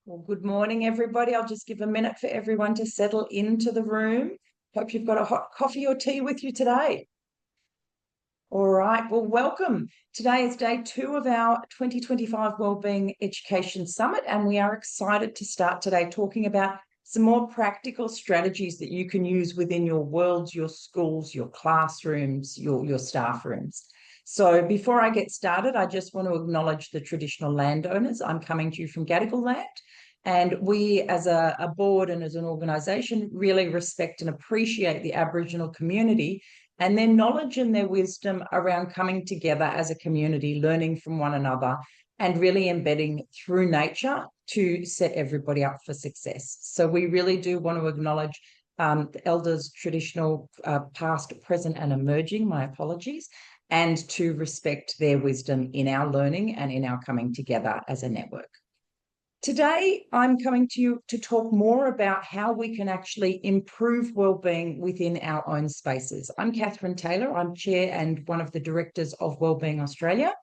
Well, good morning, everybody. I'll just give a minute for everyone to settle into the room. Hope you've got a hot coffee or tea with you today. All right, well, welcome. Today is day 2 of our 2025 Wellbeing Education Summit, and we are excited to start today talking about some more practical strategies that you can use within your worlds, your schools, your classrooms, your staff rooms. So before I get started, I just want to acknowledge the traditional landowners. I'm coming to you from Gadigal land. And we, as a board and as an organisation, really respect and appreciate the Aboriginal community and their knowledge and their wisdom around coming together as a community, learning from one another, and really embedding through nature to set everybody up for success. So we really do want to acknowledge the elders, traditional, past, present, and emerging, my apologies, and to respect their wisdom in our learning and in our coming together as a network. Today, I'm coming to you to talk more about how we can actually improve wellbeing within our own spaces. I'm Catherine Taylor. I'm chair and one of the directors of Wellbeing Australia.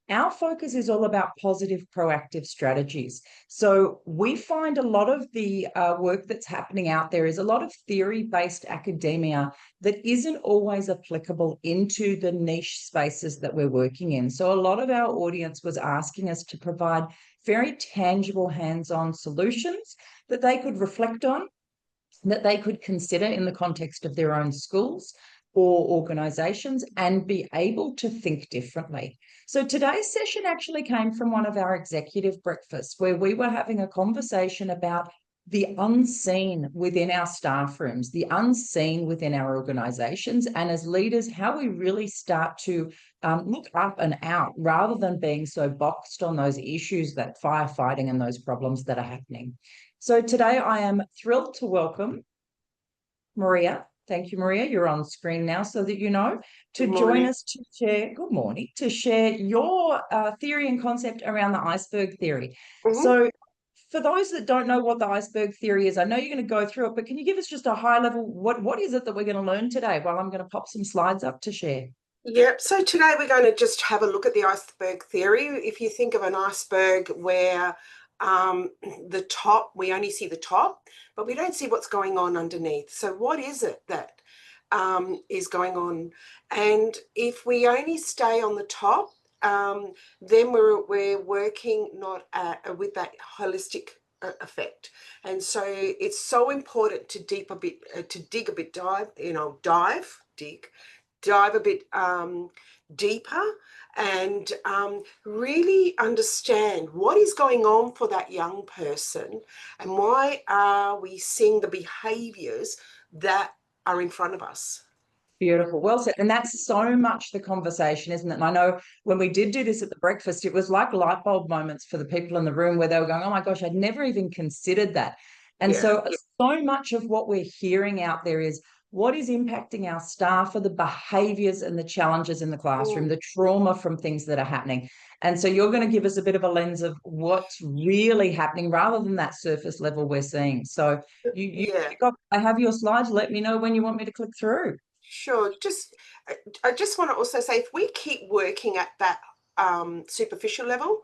Our focus is all about positive, proactive strategies. So we find a lot of the work that's happening out there is a lot of theory-based academia that isn't always applicable into the niche spaces that we're working in. So a lot of our audience was asking us to provide very tangible hands-on solutions that they could reflect on, that they could consider in the context of their own schools or organisations and be able to think differently. So today's session actually came from one of our executive breakfasts where we were having a conversation about the unseen within our staff rooms, the unseen within our organisations, and as leaders, how we really start to look up and out rather than being so boxed on those issues, that firefighting and those problems that are happening. So today I am thrilled to welcome Maria. Thank you, Maria. You're on screen now so that you know, to join us to share, good morning, to share your theory and concept around the Iceberg Theory. So for those that don't know what the Iceberg Theory is, I know you're going to go through it, but can you give us just a high level, what is it that we're going to learn today while I'm going to pop some slides up to share? Yep, so today we're going to just have a look at the Iceberg Theory. If you think of an iceberg where the top, we only see the top, but we don't see what's going on underneath. So what is it that is going on? And if we only stay on the top, then we're working not with that holistic effect. And so it's so important to dig a bit deeper and really understand what is going on for that young person and why are we seeing the behaviours that are in front of us. Beautiful. Well said. And that's so much the conversation, isn't it? And I know when we did do this at the breakfast, it was like light bulb moments for the people in the room where they were going, oh my gosh, I'd never even considered that. And so much of what we're hearing out there is what is impacting our staff are the behaviours and the challenges in the classroom, the trauma from things that are happening. And so you're going to give us a bit of a lens of what's really happening rather than that surface level we're seeing. So I have your slides. Let me know when you want me to click through. Sure. I just want to also say, if we keep working at that superficial level,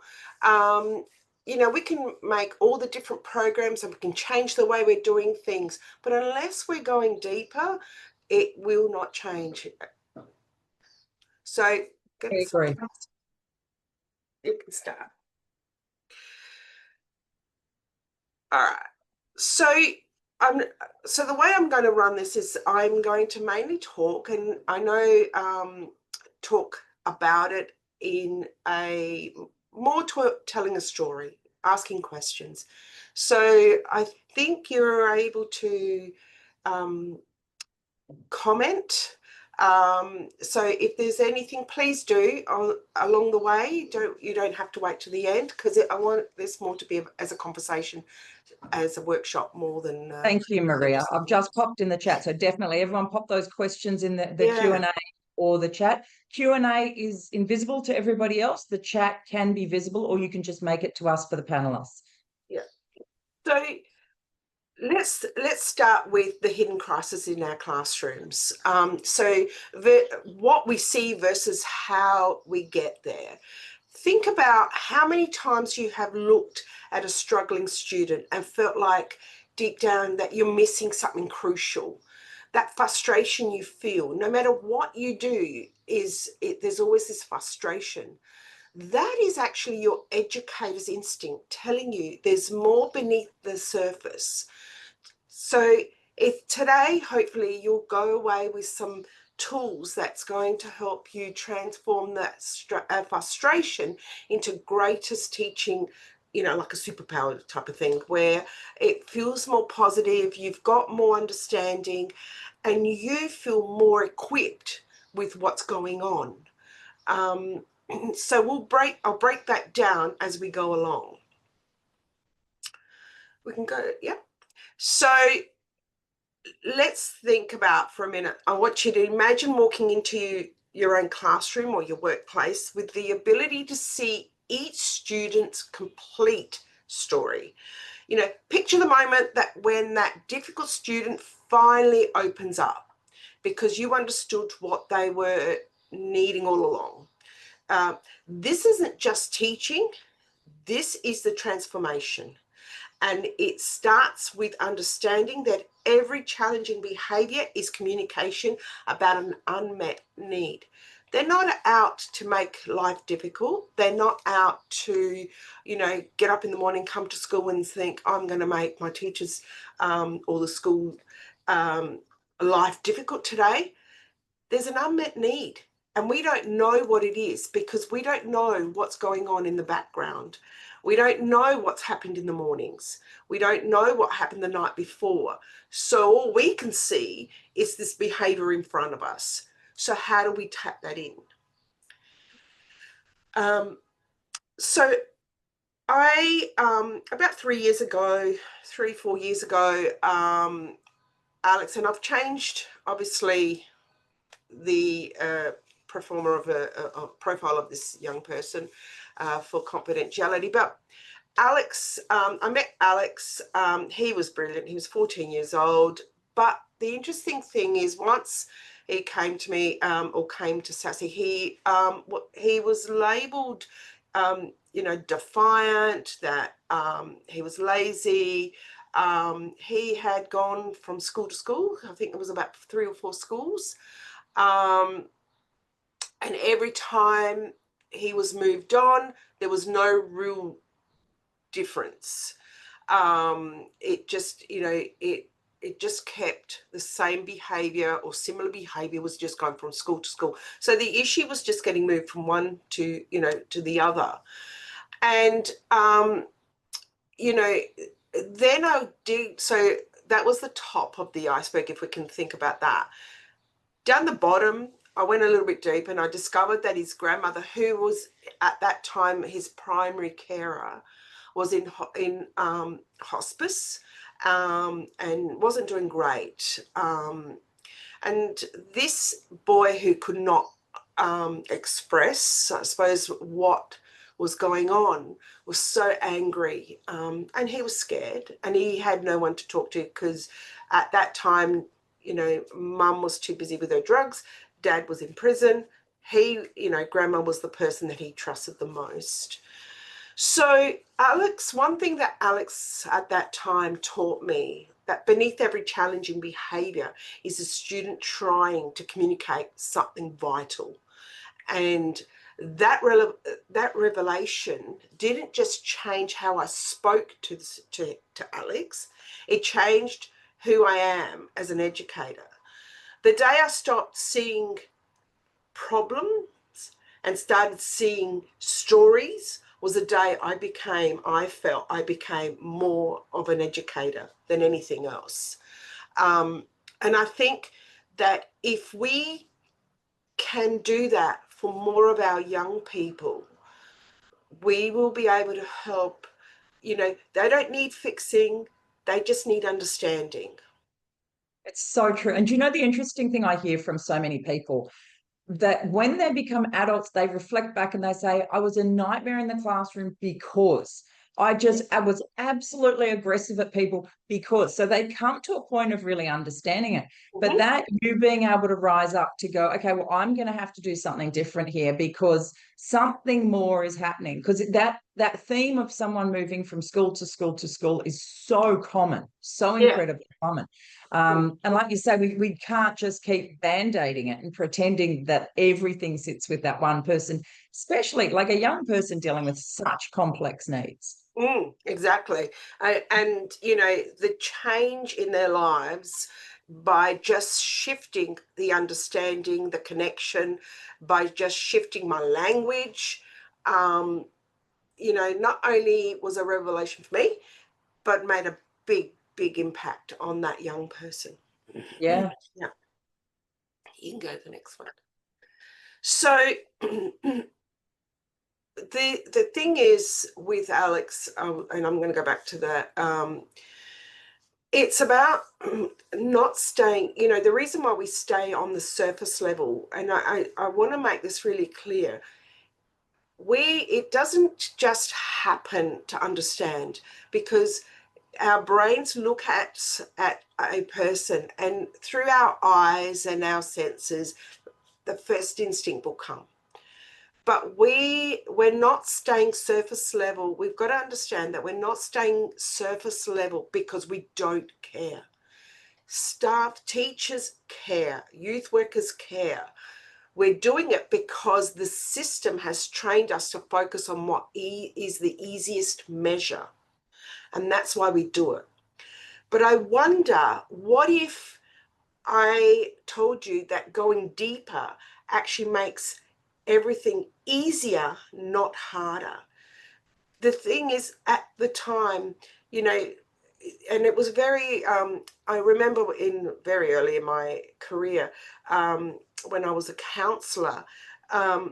you know, we can make all the different programs and we can change the way we're doing things, but unless we're going deeper, it will not change. So I agree. You can start. All right. So the way I'm going to run this is I'm going to mainly talk, and I know talk about it in a more telling a story, asking questions. So I think you're able to comment. So if there's anything, please do along the way. You don't have to wait to the end, because I want this more to be as a conversation, as a workshop, more than thank you, Maria. I've just popped in the chat, so definitely everyone pop those questions in the Q&A or the chat. Q&A is invisible to everybody else. The chat can be visible, or you can just make it to us for the panelists. So let's start with the hidden crisis in our classrooms. So what we see versus how we get there. think about how many times you have looked at a struggling student and felt like deep down that you're missing something crucial. That frustration you feel, no matter what you do, there's always this frustration. That is actually your educator's instinct telling you there's more beneath the surface. So if today, hopefully, you'll go away with some tools that's going to help you transform that frustration into greatest teaching, like a superpower type of thing, where it feels more positive, you've got more understanding, and you feel more equipped with what's going on. So I'll break that down as we go along. We can go, yeah. So let's think about for a minute. I want you to imagine walking into your own classroom or your workplace with the ability to see each student's complete story. Picture the moment that when that difficult student finally opens up because you understood what they were needing all along. This isn't just teaching, this is the transformation. And it starts with understanding that every challenging behavior is communication about an unmet need. They're not out to make life difficult. They're not out to, get up in the morning, come to school and think, I'm going to make my teachers or the school life difficult today. There's an unmet need. And we don't know what it is because we don't know what's going on in the background. We don't know what's happened in the mornings. We don't know what happened the night before. So all we can see is this behavior in front of us. So how do we tap that in? So I, about 4 years ago, Alex, and I've changed, obviously, the profile of this young person for confidentiality. But Alex, I met Alex. He was brilliant. He was 14 years old. But the interesting thing is, once he came to me or came to Sassy, he was labelled, defiant. That he was lazy. He had gone from school to school. I think it was about 3 or 4 schools. And every time he was moved on, there was no real difference. It just, it just kept the same behavior or similar behavior was just going from school to school. So the issue was just getting moved from one to, to the other. And, then I did, so that was the top of the iceberg, if we can think about that. Down the bottom, I went a little bit deep and I discovered that his grandmother, who was at that time his primary carer, was in hospice and wasn't doing great. And this boy who could not express, I suppose, what was going on, was so angry, and he was scared, and he had no one to talk to because at that time, mum was too busy with her drugs, dad was in prison. He, grandma was the person that he trusted the most. So Alex, one thing that Alex at that time taught me, that beneath every challenging behavior is a student trying to communicate something vital. And that revelation didn't just change how I spoke to Alex, it changed who I am as an educator. The day I stopped seeing problems and started seeing stories was the day I felt I became more of an educator than anything else. And I think that if we can do that for more of our young people, we will be able to help. They don't need fixing, they just need understanding. It's so true. And do you know the interesting thing I hear from so many people? That when they become adults, they reflect back and they say, I was a nightmare in the classroom because I was absolutely aggressive at people because so they'd come to a point of really understanding it. But that you being able to rise up to go, okay, well, I'm going to have to do something different here because something more is happening. Because that theme of someone moving from school to school to school is so common, so incredibly common. And like you say, we can't just keep band-aiding it and pretending that everything sits with that one person, especially like a young person dealing with such complex needs. Exactly. And, you know, the change in their lives by just shifting the understanding, the connection, by just shifting my language, you know, not only was a revelation for me, but made a big impact on that young person. Yeah. Yeah. You can go to the next one. So the thing is with Alex, and I'm going to go back to that, it's about not staying, you know, the reason why we stay on the surface level, and I want to make this really clear, it doesn't just happen to understand, because our brains look at a person, and through our eyes and our senses, the first instinct will come. But we're not staying surface level. We've got to understand that we're not staying surface level because we don't care. Staff, teachers care, youth workers care. We're doing it because the system has trained us to focus on what is the easiest measure. And that's why we do it. But I wonder, what if I told you that going deeper actually makes everything easier, not harder? The thing is, at the time, you know, and it was very, I remember very early in my career, when I was a counsellor, I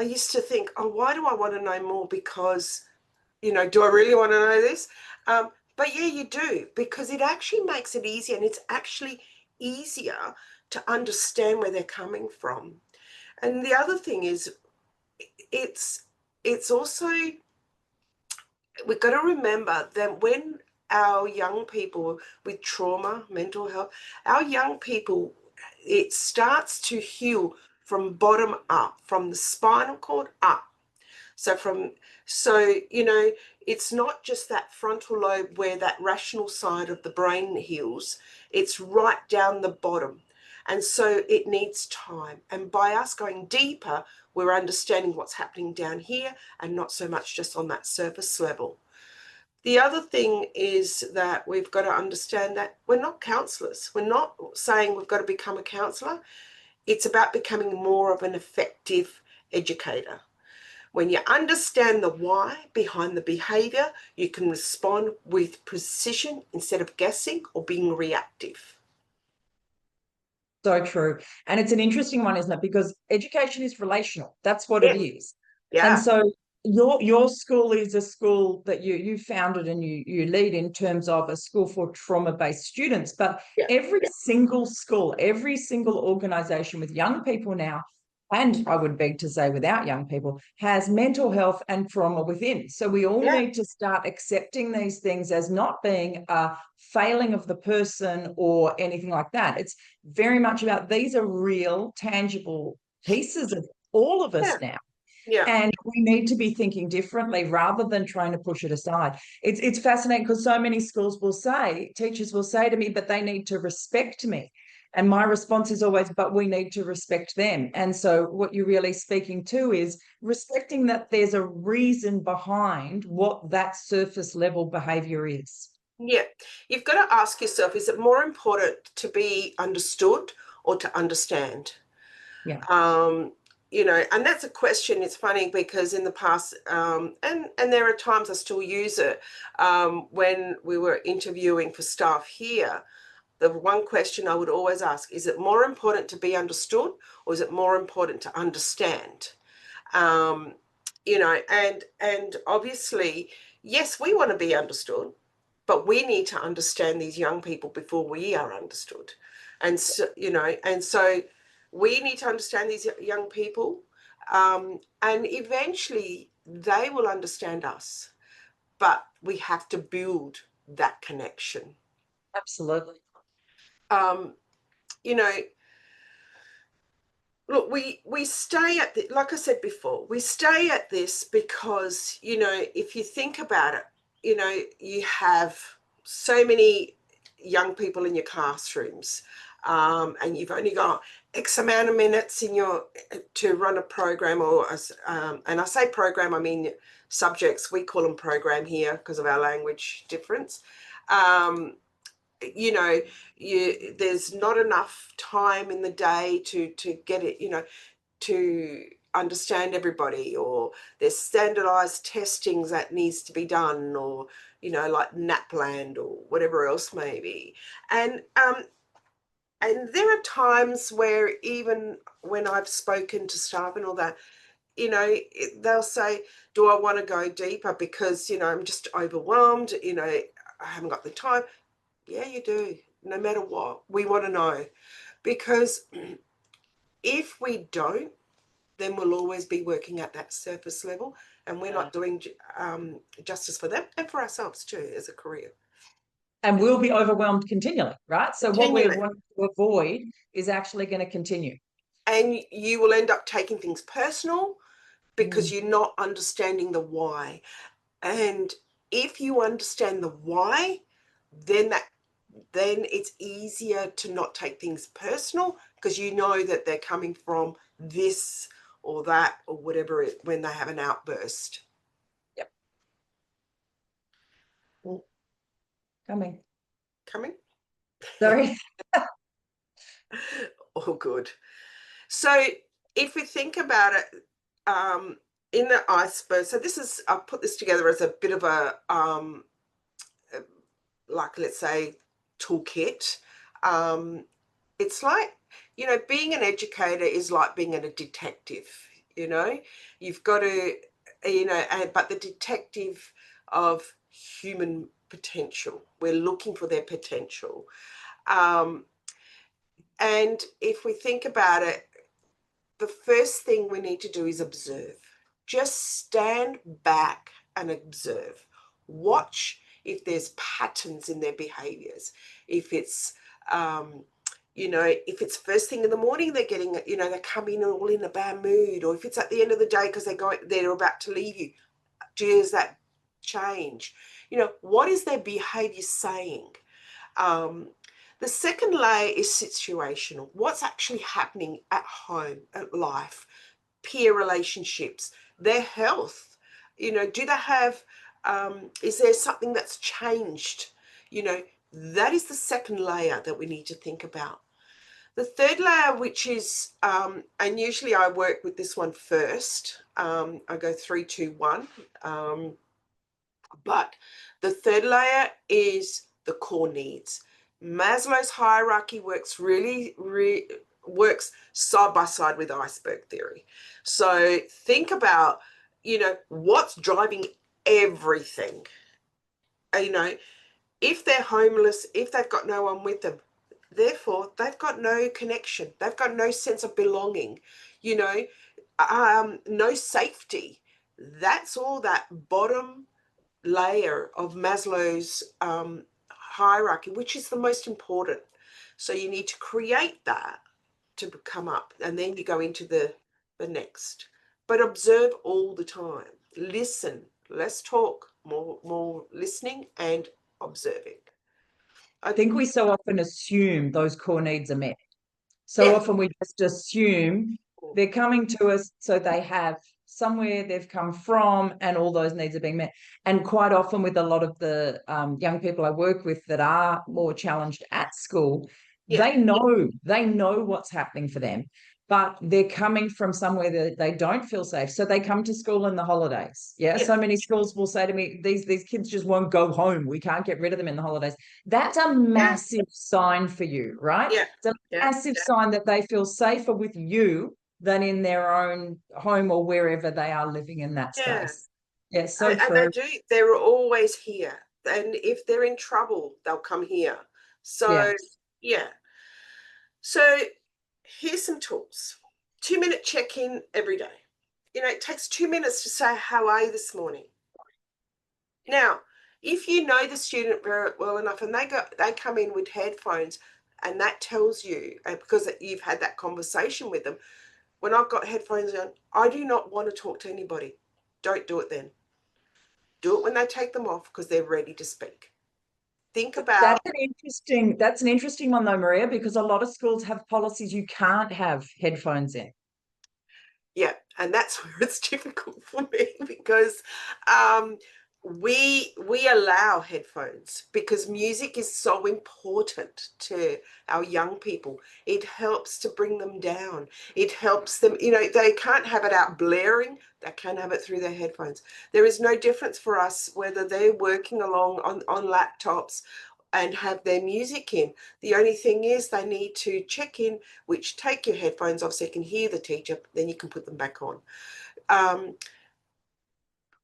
used to think, oh, why do I want to know more? Because, you know, do I really want to know this? But yeah, you do, because it actually makes it easier, and it's actually easier to understand where they're coming from. And the other thing is, it's also, we've got to remember that when our young people with trauma, mental health, our young people, it starts to heal from bottom up, from the spinal cord up. So you know, it's not just that frontal lobe where that rational side of the brain heals, it's right down the bottom. And so it needs time. And by us going deeper, we're understanding what's happening down here and not so much just on that surface level. The other thing is that we've got to understand that we're not counsellors. We're not saying we've got to become a counsellor. It's about becoming more of an effective educator. When you understand the why behind the behaviour, you can respond with precision instead of guessing or being reactive. So true. And it's an interesting one, isn't it? Because education is relational. That's what it Yeah. is. And Yeah. so your school is a school that you founded and you lead in terms of a school for trauma-based students. But Yeah. every single school, every single organization with young people now, and I would beg to say without young people, has mental health and trauma within. So we all Yeah. need to start accepting these things as not being a failing of the person or anything like that. It's very much about these are real, tangible pieces of all of us Yeah. now. Yeah. And we need to be thinking differently rather than trying to push it aside. It's fascinating because so many schools will say, teachers will say to me, but they need to respect me. And my response is always, but we need to respect them. And so what you're really speaking to is respecting that there's a reason behind what that surface level behavior is. Yeah. You've got to ask yourself, is it more important to be understood or to understand? Yeah. You know, and that's a question. It's funny because in the past, and there are times I still use it, when we were interviewing for staff here, the one question I would always ask, is it more important to be understood or is it more important to understand? You know, and obviously, yes, we want to be understood, but we need to understand these young people before we are understood. And so, you know, and so we need to understand these young people, and eventually they will understand us. but we have to build that connection. Absolutely. You know, look, we stay at the, like I said before, we stay at this because, you know, if you think about it, you know, you have so many young people in your classrooms, and you've only got X amount of minutes in your to run a program, or and I say program, I mean subjects. We call them program here because of our language difference. You know, there's not enough time in the day to get it, you know, to understand everybody, or there's standardized testings that needs to be done, or, you know, like NAPLAN or whatever else maybe. And there are times where, even when I've spoken to staff and all that, you know, they'll say, do I want to go deeper because, you know, I'm just overwhelmed, you know, I haven't got the time. Yeah, you do. No matter what, we want to know, because if we don't, then we'll always be working at that surface level, and we're not doing justice for them and for ourselves too as a career. And we'll be overwhelmed continually, right? So what we Continually. want to avoid is actually going to continue. And you will end up taking things personal because you're not understanding the why. And if you understand the why, then it's easier to not take things personal, because you know that they're coming from this or that or whatever when they have an outburst. Yep. Coming. Sorry. Oh, good. So if we think about it, in the iceberg, so this is, I've put this together as a bit of a, like, let's say, toolkit. It's like, you know, being an educator is like being a detective. You know, you've got to, you know, but the detective of human potential. We're looking for their potential. And if we think about it, the first thing we need to do is observe. Just stand back and observe. Watch if there's patterns in their behaviors. If it's, you know, if it's first thing in the morning, they're getting, you know, they come in all in a bad mood, or if it's at the end of the day because they're about to leave you. Does that change? You know, what is their behavior saying? The second layer is situational. What's actually happening at home, at life, peer relationships, their health? You know, do they have, is there something that's changed? You know, that is the second layer that we need to think about. The third layer, which is, and usually I work with this one first, I go 3, 2, 1. But the third layer is the core needs. Maslow's hierarchy works works side by side with iceberg theory. So think about, you know, what's driving everything. You know, if they're homeless, if they've got no one with them, therefore they've got no connection. They've got no sense of belonging, you know, no safety. That's all that bottom layer of Maslow's hierarchy, which is the most important. So you need to create that to come up, and then you go into the next. But observe all the time. Listen, less talk, more listening and observing. I think we so often assume those core needs are met. So Yeah. often we just assume they're coming to us, so they have somewhere they've come from and all those needs are being met. And quite often with a lot of the young people I work with that are more challenged at school, Yeah. they know what's happening for them, but they're coming from somewhere that they don't feel safe. So they come to school in the holidays. Yeah. Yeah. So many schools will say to me, these kids just won't go home. We can't get rid of them in the holidays. That's a massive sign for you, right? Yeah. It's a massive sign that they feel safer with you than in their own home or wherever they are living in that space. Yeah, so true. And they're always here. And if they're in trouble, they'll come here. So, yeah. So here's some tools. 2-minute check-in every day. You know, it takes 2 minutes to say, how are you this morning? Now, if you know the student very well enough and they come in with headphones and that tells you, because you've had that conversation with them, when I've got headphones on, I do not want to talk to anybody. Don't do it then. Do it when they take them off because they're ready to speak. Think about, That's an interesting one though, Maria, because a lot of schools have policies you can't have headphones in. yeah, and that's where it's difficult for me because we allow headphones because music is so important to our young people. It helps to bring them down. It helps them, they can't have it out blaring. They can have it through their headphones. There is no difference for us whether they're working along on laptops and have their music in. The only thing is they need to check in, which take your headphones off so you can hear the teacher, then you can put them back on.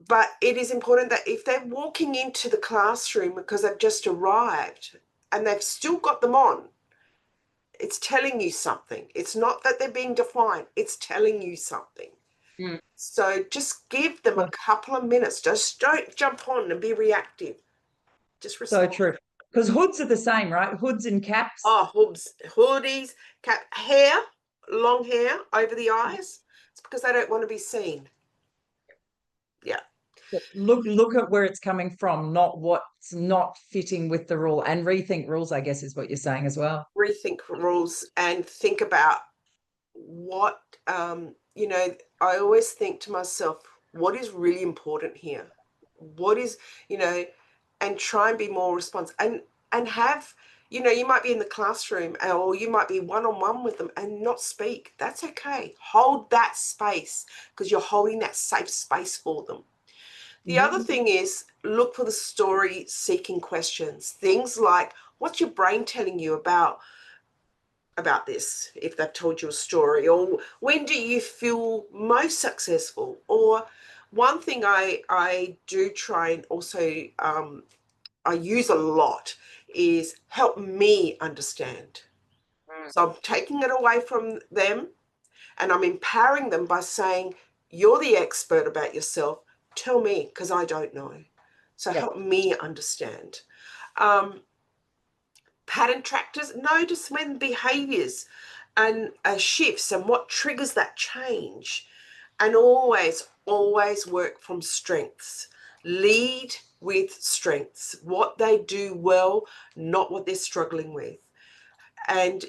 But it is important that if they're walking into the classroom because they've just arrived and they've still got them on, it's telling you something. It's not that they're being defiant, it's telling you something. Mm. So just give them a couple of minutes. Just don't jump on and be reactive. Just So respond. true. Because hoods are the same, right? Hoods and caps. Oh, hoodies, cap, hair, long hair over the eyes. It's because they don't want to be seen. Yeah. Look at where it's coming from, not what's not fitting with the rule, and rethink rules, I guess, is what you're saying as well. Rethink rules and think about what, I always think to myself, what is really important here? What is, and try and be more responsive and have, you might be in the classroom or you might be one-on-one with them and not speak. That's okay. Hold that space because you're holding that safe space for them. The other thing is look for the story seeking questions. Things like, what's your brain telling you about this, if they've told you a story, or when do you feel most successful? Or one thing I do try and also I use a lot is help me understand. So I'm taking it away from them and I'm empowering them by saying, you're the expert about yourself. Tell me, because I don't know. So help me understand. Pattern tractors, notice when behaviors and shifts and what triggers that change. And always work from strengths. Lead with strengths, what they do well, not what they're struggling with. And,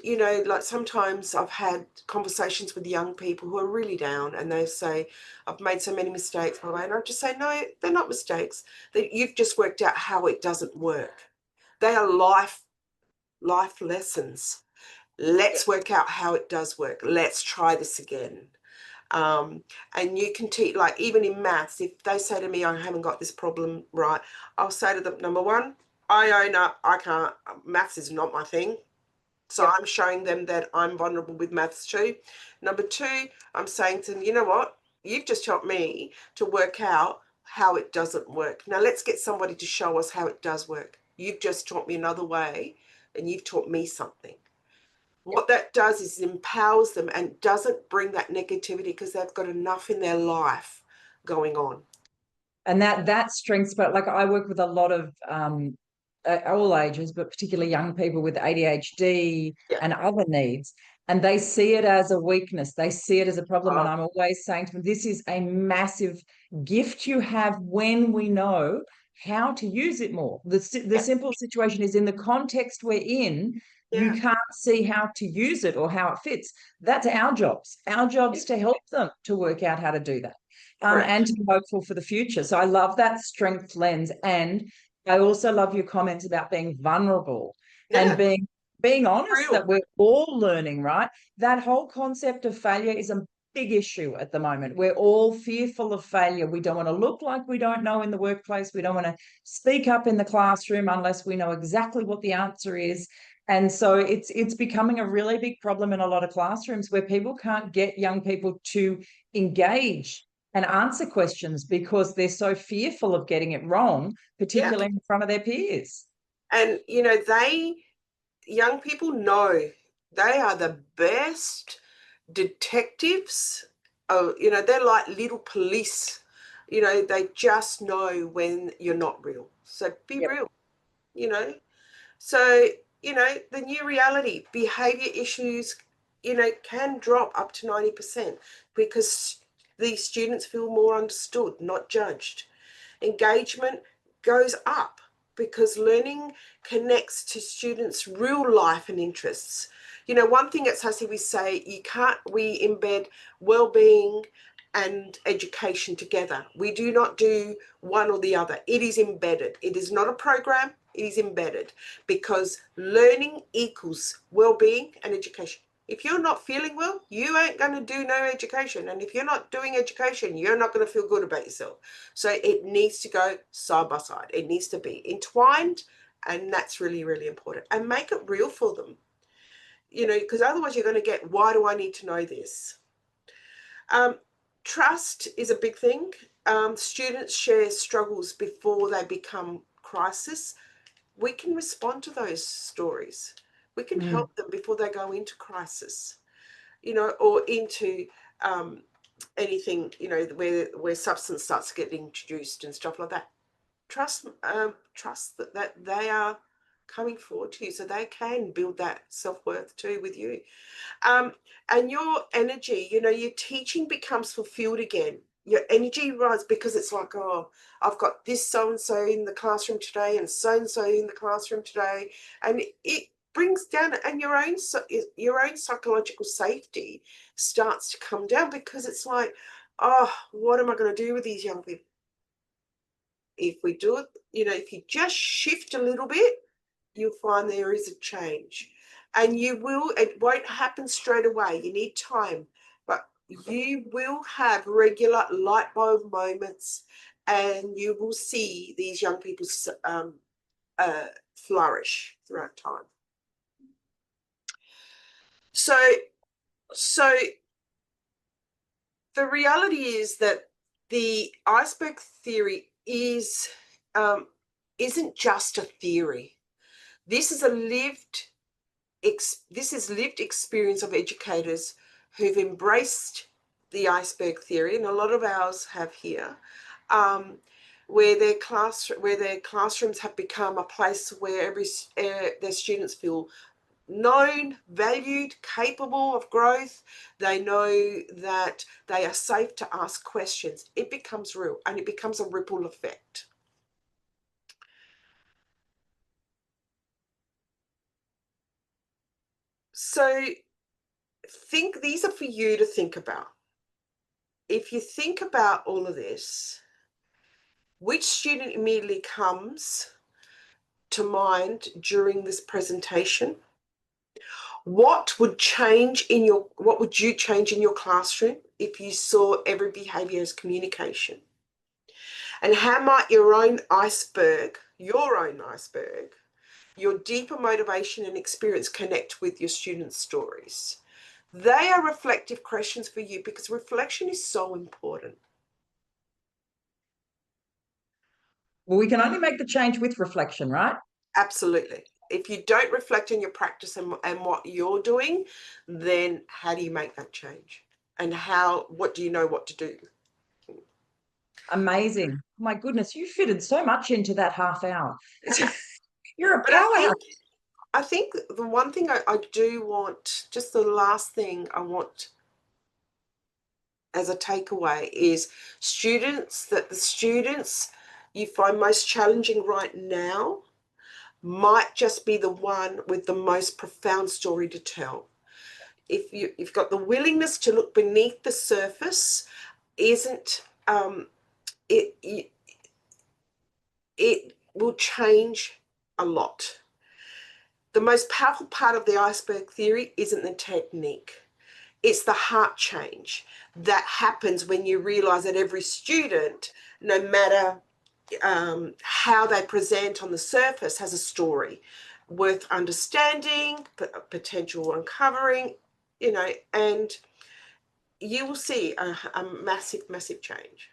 like sometimes I've had conversations with young people who are really down and they say, I've made so many mistakes, and I just say, no, they're not mistakes. That you've just worked out how it doesn't work. They are life lessons. Let's work out how it does work. Let's try this again. And you can teach, like even in maths, if they say to me, I haven't got this problem right, I'll say to them, number one, I own up, I can't, maths is not my thing. So I'm showing them that I'm vulnerable with maths too. Number two, I'm saying to them, you know what? You've just helped me to work out how it doesn't work. Now let's get somebody to show us how it does work. You've just taught me another way and you've taught me something. What that does is it empowers them and doesn't bring that negativity because they've got enough in their life going on. And that strengths, but like I work with a lot of all ages, but particularly young people with ADHD and other needs, and they see it as a weakness. They see it as a problem. And I'm always saying to them, this is a massive gift you have when we know how to use it more. The simple situation is in the context we're in, you can't see how to use it or how it fits. That's our jobs. Our jobs to help them to work out how to do that. And to be hopeful for the future. So I love that strength lens. And I also love your comments about being vulnerable and being honest that we're all learning, right? That whole concept of failure is a big issue at the moment. We're all fearful of failure. We don't want to look like we don't know in the workplace. We don't want to speak up in the classroom unless we know exactly what the answer is. And so it's becoming a really big problem in a lot of classrooms where people can't get young people to engage and answer questions because they're so fearful of getting it wrong, particularly in front of their peers. And, young people know they are the best detectives. Oh, they're like little police They just know when you're not real. So be Yep. real, So, the new reality, behavior issues, can drop up to 90% because these students feel more understood, not judged. Engagement goes up because learning connects to students' real life and interests. One thing at SASI we embed well-being and education together. We do not do one or the other. It is embedded. It is not a program, it is embedded because learning equals well-being and education. If you're not feeling well, you ain't going to do no education. And if you're not doing education, you're not going to feel good about yourself. So it needs to go side by side. It needs to be entwined. And that's really, really important. And make it real for them, because otherwise you're going to get, why do I need to know this? Trust is a big thing. Students share struggles before they become crisis. We can respond to those stories. We can help them before they go into crisis, or into anything, where substance starts getting introduced and stuff like that. Trust that they are coming forward to you so they can build that self-worth too with you. And your energy, your teaching becomes fulfilled again. Your energy rises because it's like, oh, I've got this so-and-so in the classroom today and so-and-so in the classroom today. And it brings down, and your own psychological safety starts to come down because it's like, oh, what am I going to do with these young people? If we do it, if you just shift a little bit, you'll find there is a change. And it won't happen straight away. You need time, but you will have regular light bulb moments and you will see these young people flourish throughout time. So the reality is that the iceberg theory isn't just a theory. This is lived experience of educators who've embraced the iceberg theory, and a lot of ours have here, where their classrooms have become a place where their students feel known, valued, capable of growth. They know that they are safe to ask questions. It becomes real and it becomes a ripple effect. So these are for you to think about. If you think about all of this, which student immediately comes to mind during this presentation? What would you change in your classroom if you saw every behavior as communication? And how might your own iceberg, your deeper motivation and experience connect with your students' stories? They are reflective questions for you because reflection is so important. Well, we can only make the change with reflection, right? Absolutely. If you don't reflect on your practice and what you're doing, then how do you make that change? And what do you know what to do? Amazing. My goodness, you fitted so much into that half hour. You're a But powerhouse. I think the one thing I do want, just the last thing I want as a takeaway is the students you find most challenging right now might just be the one with the most profound story to tell. If you've got the willingness to look beneath the surface, it will change a lot. The most powerful part of the iceberg theory isn't the technique. It's the heart change that happens when you realize that every student, no matter how they present on the surface, has a story worth understanding, potential uncovering, and you will see a massive, massive change.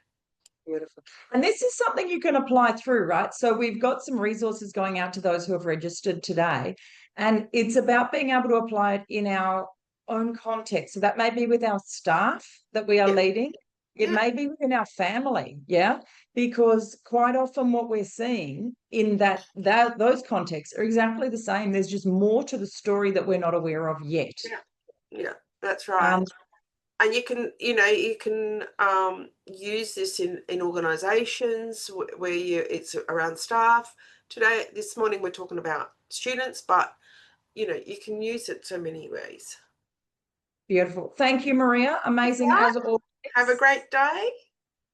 Beautiful. And this is something you can apply through, right? So we've got some resources going out to those who have registered today, and it's about being able to apply it in our own context. So that may be with our staff that we are leading. It may be within our family, yeah, because quite often what we're seeing in those contexts are exactly the same. There's just more to the story that we're not aware of yet. Yeah, that's right. And you can, use this in organisations where it's around staff. This morning, we're talking about students, but you can use it so many ways. Beautiful. Thank you, Maria. Amazing as always. Have a great day.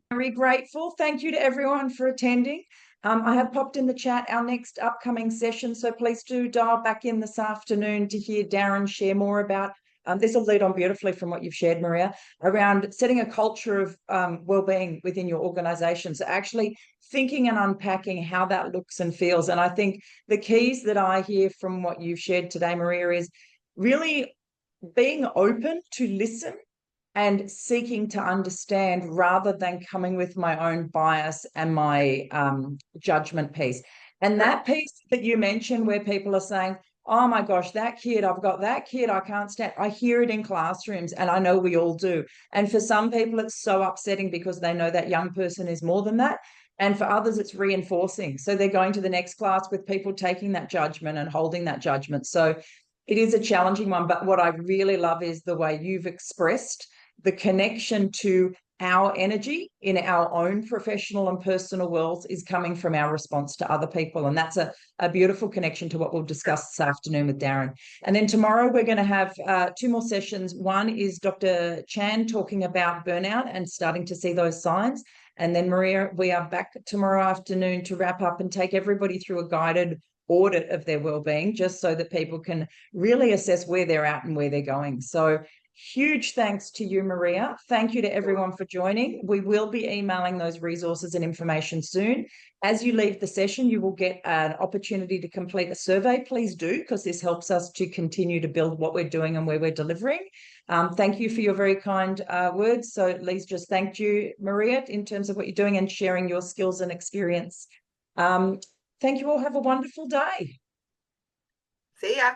Very grateful. Thank you to everyone for attending. I have popped in the chat our next upcoming session, so please do dial back in this afternoon to hear Darren share more about. This will lead on beautifully from what you've shared, Maria, around setting a culture of well-being within your organisation. So actually thinking and unpacking how that looks and feels. And I think the keys that I hear from what you've shared today, Maria, is really being open to listen and seeking to understand rather than coming with my own bias and my judgment piece. And that piece that you mentioned where people are saying, oh my gosh, I've got that kid, I can't stand. I hear it in classrooms, and I know we all do. And for some people, it's so upsetting because they know that young person is more than that. And for others, it's reinforcing. So they're going to the next class with people taking that judgment and holding that judgment. So it is a challenging one. But what I really love is the way you've expressed the connection to our energy in our own professional and personal worlds is coming from our response to other people. And that's a beautiful connection to what we'll discuss this afternoon with Darren. And then tomorrow we're going to have 2 more sessions. One is Dr. Chan talking about burnout and starting to see those signs. And then Maria, we are back tomorrow afternoon to wrap up and take everybody through a guided audit of their well-being, just so that people can really assess where they're at and where they're going. So huge thanks to you, Maria. Thank you to everyone for joining. We will be emailing those resources and information soon. As you leave the session, you will get an opportunity to complete a survey. Please do, because this helps us to continue to build what we're doing and where we're delivering. Thank you for your very kind words. So Lee's just thanked you, Maria, in terms of what you're doing and sharing your skills and experience. Thank you all. Have a wonderful day. See ya.